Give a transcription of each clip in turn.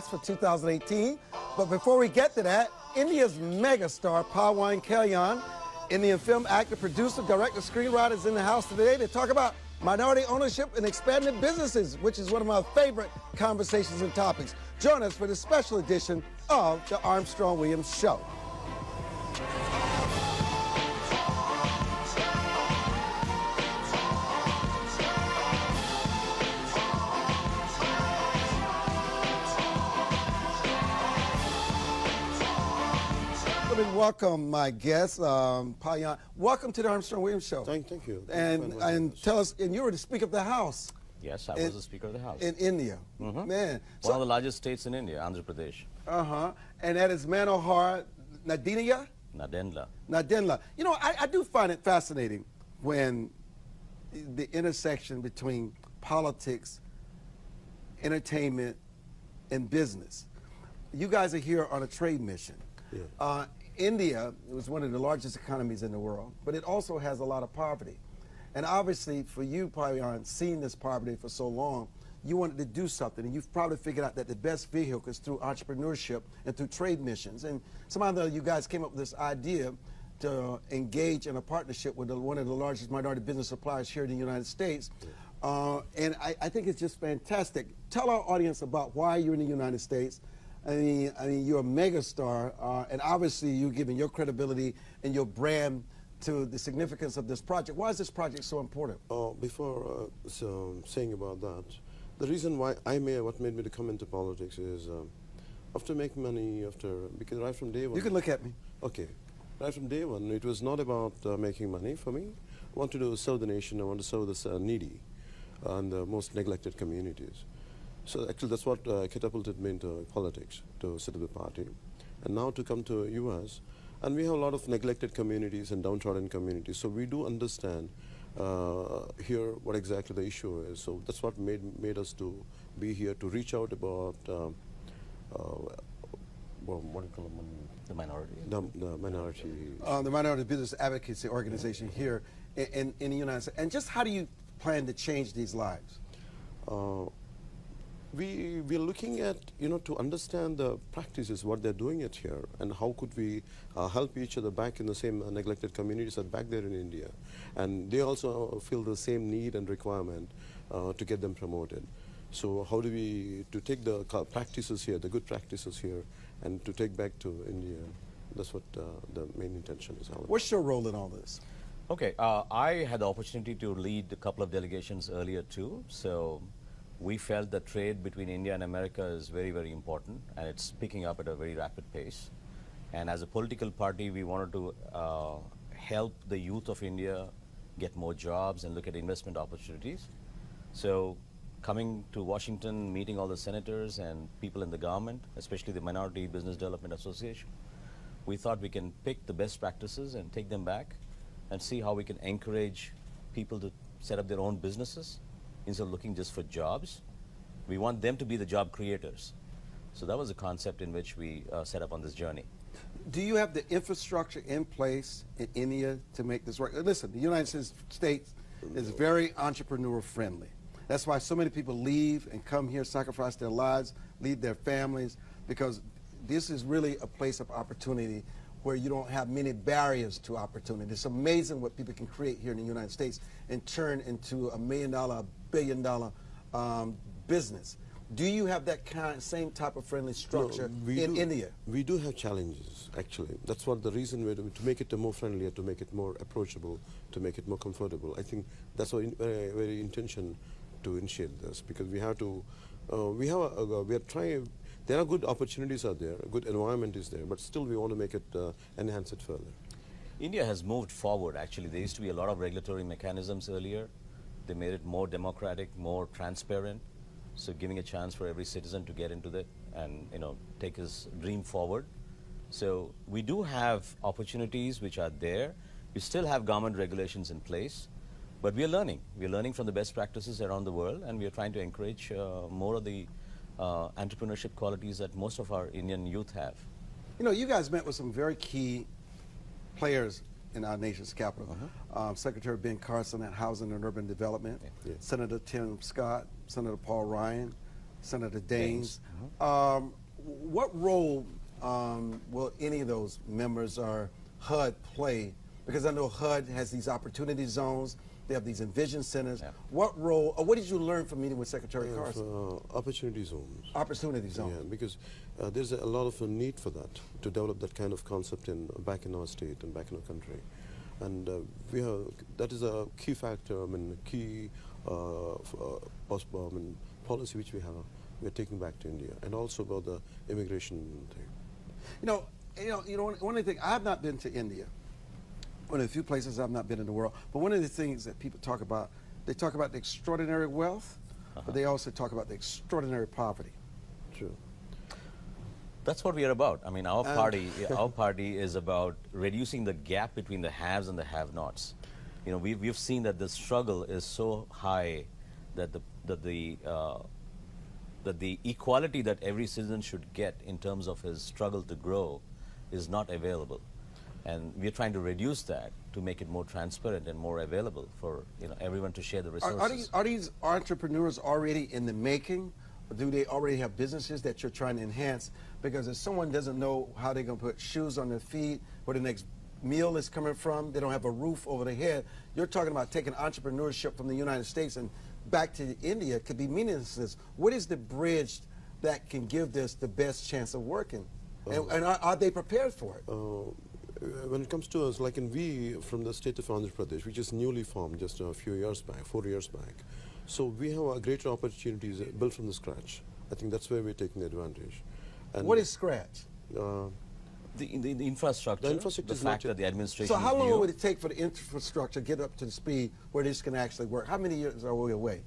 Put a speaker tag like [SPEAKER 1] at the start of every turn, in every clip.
[SPEAKER 1] for 2018. But before we get to that, India's megastar Pawan Kalyan, Indian film actor, producer, director, screenwriter, is in the house today to talk about minority ownership and expanded businesses, which is one of my favorite conversations and topics. Join us for this special edition of the Armstrong Williams Show. Welcome, my guest, Pawan. Welcome to the Armstrong Williams Show.
[SPEAKER 2] Thank you.
[SPEAKER 1] And tell us, and you were the Speaker of the House.
[SPEAKER 3] Yes, I was the Speaker of the House.
[SPEAKER 1] In India. Man.
[SPEAKER 3] One of the largest states in India, Andhra Pradesh.
[SPEAKER 1] And that is Manohar, Nadendla?
[SPEAKER 3] Nadendla.
[SPEAKER 1] Nadendla. You know, I do find it fascinating when the intersection between politics, entertainment, and business. You guys are here on a trade mission.
[SPEAKER 2] Yeah.
[SPEAKER 1] India was one of the largest economies in the world, but it also has a lot of poverty. And obviously, for you, Pawan, seeing this poverty for so long, you wanted to do something, and you've probably figured out that the best vehicle is through entrepreneurship and through trade missions. And somehow you guys came up with this idea to engage in a partnership with one of the largest minority business suppliers here in the United States. And I think it's just fantastic. Tell our audience about why you're in the United States. I mean, you're a megastar, and obviously you're giving your credibility and your brand to the significance of this project. Why is this project so important?
[SPEAKER 2] Before saying about that, the reason why what made me to come into politics is after making money, because right from day one.
[SPEAKER 1] You can look at me.
[SPEAKER 2] Okay, right from day one, it was not about making money for me. I wanted to serve the nation. I want to serve the needy and the most neglected communities. So actually that's what catapulted me into politics, to set up the party. And now to come to US, and we have a lot of neglected communities and downtrodden communities. So we do understand here what exactly the issue is. So that's what made us to be here, to reach out about what do you call them?
[SPEAKER 3] The minority.
[SPEAKER 2] The minority.
[SPEAKER 1] The Minority Business Advocacy Organization here in the United States. And just how do you plan to change these lives?
[SPEAKER 2] We're looking at, to understand the practices, what they're doing it here, and how could we help each other back in the same neglected communities that back there in India. And they also feel the same need and requirement to get them promoted. So how do we, to take the practices here, the good practices here, and to take back to India. That's what the main intention is.
[SPEAKER 1] What's your role in all this?
[SPEAKER 3] Okay, I had the opportunity to lead a couple of delegations earlier too. So we felt that trade between India and America is very, very important, and it's picking up at a very rapid pace. And as a political party, we wanted to help the youth of India get more jobs and look at investment opportunities. So coming to Washington, meeting all the senators and people in the government, especially the Minority Business Development Association, we thought we can pick the best practices and take them back and see how we can encourage people to set up their own businesses instead of looking just for jobs. We want them to be the job creators. So that was the concept in which we set up on this journey.
[SPEAKER 1] Do you have the infrastructure in place in India to make this work? Listen, the United States is very entrepreneur friendly. That's why so many people leave and come here, sacrifice their lives, leave their families, because this is really a place of opportunity where you don't have many barriers to opportunity. It's amazing what people can create here in the United States and turn into $1 million, $1 billion business. Do you have that same type of friendly structure in India?
[SPEAKER 2] We do have challenges, actually. That's what the reason we're doing, to make it more friendlier, to make it more approachable, to make it more comfortable. I think that's our very intention to initiate this, because we have to, we are trying. There are good opportunities out there, a good environment is there, but still we want to make it, enhance it further.
[SPEAKER 3] India has moved forward, actually. There used to be a lot of regulatory mechanisms earlier. They made it more democratic, more transparent, so giving a chance for every citizen to get into that and, take his dream forward. So we do have opportunities which are there. We still have government regulations in place, but we are learning. We are learning from the best practices around the world, and we are trying to encourage more of the entrepreneurship qualities that most of our Indian youth have.
[SPEAKER 1] You guys met with some very key players in our nation's capital. Secretary Ben Carson at Housing and Urban Development, Senator Tim Scott, Senator Paul Ryan, Senator Daines.
[SPEAKER 3] Mm-hmm.
[SPEAKER 1] What role will any of those members or HUD play? Because I know HUD has these opportunity zones. They have these Envision centers.
[SPEAKER 3] Yeah.
[SPEAKER 1] What role, or what did you learn from meeting with Secretary Carson?
[SPEAKER 2] Opportunity zones.
[SPEAKER 1] Opportunity zones.
[SPEAKER 2] Yeah, because there's a lot of a need for that, to develop that kind of concept back in our state and back in our country. And that is a key factor, I mean, key policy which we're taking back to India, and also about the immigration thing.
[SPEAKER 1] You know, one of the things, I've not been to India. One of the few places I've not been in the world. But one of the things that people talk about, they talk about the extraordinary wealth, but they also talk about the extraordinary poverty.
[SPEAKER 2] True.
[SPEAKER 3] That's what we are about. I mean, our party is about reducing the gap between the haves and the have-nots. You know, we've seen that the struggle is so high that the equality that every citizen should get in terms of his struggle to grow is not available. And we're trying to reduce that to make it more transparent and more available for everyone to share the resources.
[SPEAKER 1] Are these entrepreneurs already in the making? Or do they already have businesses that you're trying to enhance? Because if someone doesn't know how they're going to put shoes on their feet, where the next meal is coming from, they don't have a roof over their head. You're talking about taking entrepreneurship from the United States and back to India could be meaningless. What is the bridge that can give this the best chance of working? And are they prepared for it?
[SPEAKER 2] When it comes to us, like we from the state of Andhra Pradesh, which is newly formed just a few years back, 4 years back. So we have a greater opportunities built from the scratch. I think that's where we're taking advantage. And
[SPEAKER 1] what is scratch?
[SPEAKER 3] The infrastructure, the fact that the administration.
[SPEAKER 1] So how long would it take for the infrastructure to get up to the speed where this can actually work? How many years are we away?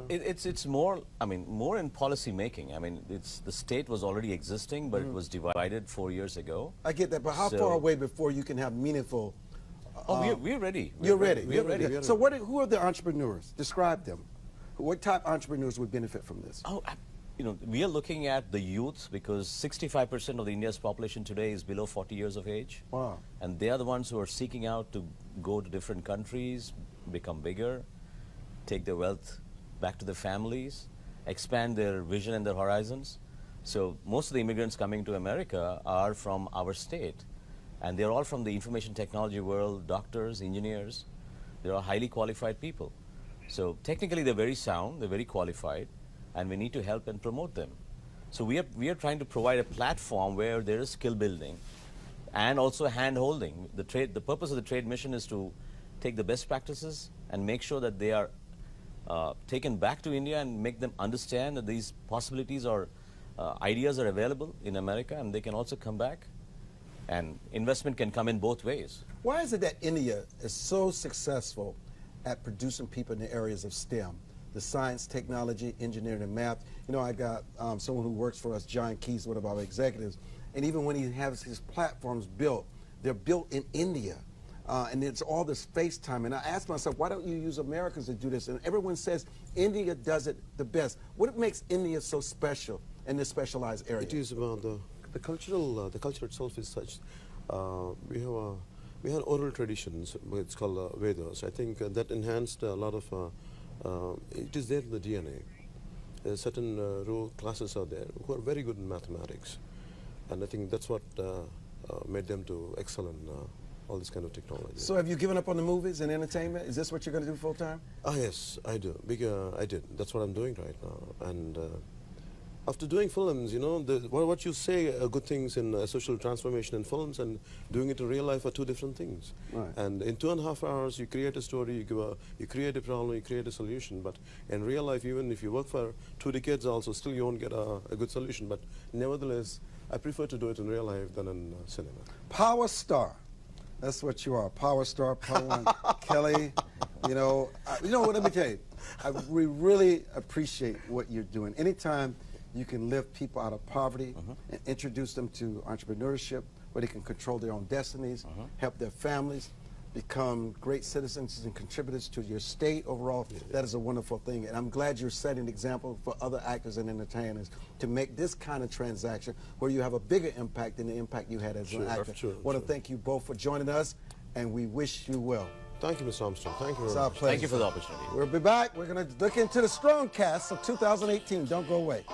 [SPEAKER 3] It's more, I mean, more in policy making. I mean, the state was already existing, but it was divided 4 years ago.
[SPEAKER 1] I get that, but how far away before you can have meaningful?
[SPEAKER 3] We're ready.
[SPEAKER 1] You're ready.
[SPEAKER 3] We're ready.
[SPEAKER 1] So who are the entrepreneurs? Describe them. What type of entrepreneurs would benefit from this?
[SPEAKER 3] We are looking at the youth because 65% of India's population today is below 40 years of age.
[SPEAKER 1] Wow.
[SPEAKER 3] And they are the ones who are seeking out to go to different countries, become bigger, take their wealth back to their families, expand their vision and their horizons. So most of the immigrants coming to America are from our state. And they're all from the information technology world, doctors, engineers. They're all highly qualified people. So technically they're very sound, they're very qualified, and we need to help and promote them. So we are trying to provide a platform where there is skill building and also hand holding. The purpose of the trade mission is to take the best practices and make sure that they are taken back to India and make them understand that these possibilities or ideas are available in America, and they can also come back. And investment can come in both ways.
[SPEAKER 1] Why is it that India is so successful at producing people in the areas of STEM? The science, technology, engineering, and math. You know, I got someone who works for us, John Keys, one of our executives, and even when he has his platforms built, they're built in India. And it's all this FaceTime. And I asked myself, why don't you use Americans to do this? And everyone says India does it the best. What makes India so special in this specialized area?
[SPEAKER 2] It is about the culture itself is such. We have oral traditions. It's called Vedas. I think that enhanced a lot of. It is there in the DNA. Certain classes are there who are very good in mathematics, and I think that's what made them to excel in all this kind of technology.
[SPEAKER 1] So have you given up on the movies and entertainment? Is this what you're going to do full time?
[SPEAKER 2] Yes, I do. I did. That's what I'm doing right now. And after doing films, you know, what you say good things in social transformation in films and doing it in real life are two different things.
[SPEAKER 1] Right.
[SPEAKER 2] And in 2.5 hours, you create a story, you create a problem, you create a solution. But in real life, even if you work for 2 decades also, still you won't get a good solution. But nevertheless, I prefer to do it in real life than in cinema.
[SPEAKER 1] Power star. That's what you are, power star, Pawan Kalyan. You know what, let me tell you, we really appreciate what you're doing. Anytime you can lift people out of poverty and introduce them to entrepreneurship where they can control their own destinies, help their families, become great citizens and contributors to your state overall, that is a wonderful thing. And I'm glad you're setting an example for other actors and entertainers to make this kind of transaction where you have a bigger impact than the impact you had as an actor. I want to thank you both for joining us, and we wish you well.
[SPEAKER 2] Thank you, Mr. Armstrong. Thank you
[SPEAKER 1] It's
[SPEAKER 2] very
[SPEAKER 1] our
[SPEAKER 2] much.
[SPEAKER 1] pleasure.
[SPEAKER 3] Thank you for the opportunity.
[SPEAKER 1] We'll be back. We're going to look into the Strong Cast of 2018. Don't go away.